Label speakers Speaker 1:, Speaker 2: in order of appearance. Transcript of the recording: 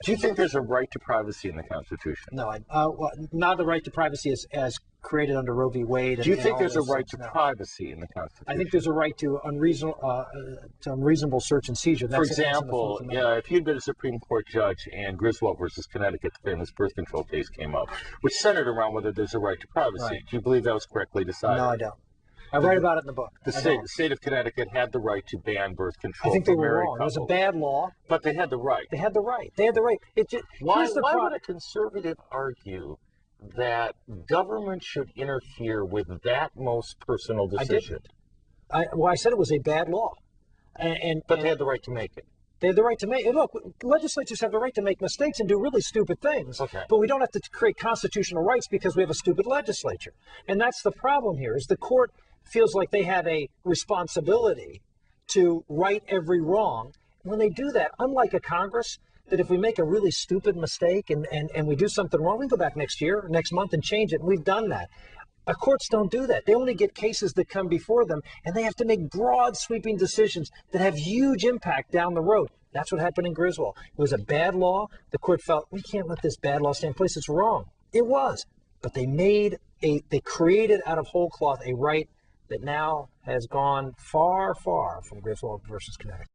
Speaker 1: Do you think there's a right to privacy in the Constitution?
Speaker 2: No, well, not the right to privacy as created under Roe v. Wade.
Speaker 1: Do you think there's a right to privacy in the Constitution?
Speaker 2: I think there's a right to unreasonable search and seizure.
Speaker 1: For example, if you'd been a Supreme Court judge and Griswold versus Connecticut, the famous birth control case came up, which centered around whether there's a right to privacy.
Speaker 2: Right.
Speaker 1: Do you believe that was correctly decided?
Speaker 2: No, I don't. I write about it in the book.
Speaker 1: The state of Connecticut had the right to ban birth control.
Speaker 2: I think they
Speaker 1: for
Speaker 2: were
Speaker 1: married
Speaker 2: wrong.
Speaker 1: couples.
Speaker 2: It was a bad law.
Speaker 1: But they had the right.
Speaker 2: They had the right. They had the right.
Speaker 1: Why would a conservative argue that government should interfere with that most personal decision?
Speaker 2: I said it was a bad law.
Speaker 1: But they had the right to make it.
Speaker 2: They have the right to make it. Look, legislatures have the right to make mistakes and do really stupid things.
Speaker 1: Okay.
Speaker 2: But we don't have to create constitutional rights because we have a stupid legislature. And that's the problem here, is the court feels like they have a responsibility to right every wrong. When they do that, unlike a Congress, that if we make a really stupid mistake and we do something wrong, we can go back next year, next month and change it. And we've done that. Courts don't do that. They only get cases that come before them, and they have to make broad, sweeping decisions that have huge impact down the road. That's what happened in Griswold. It was a bad law. The court felt, we can't let this bad law stay in place. It's wrong. It was. But they created out of whole cloth a right that now has gone far, far from Griswold versus Connecticut.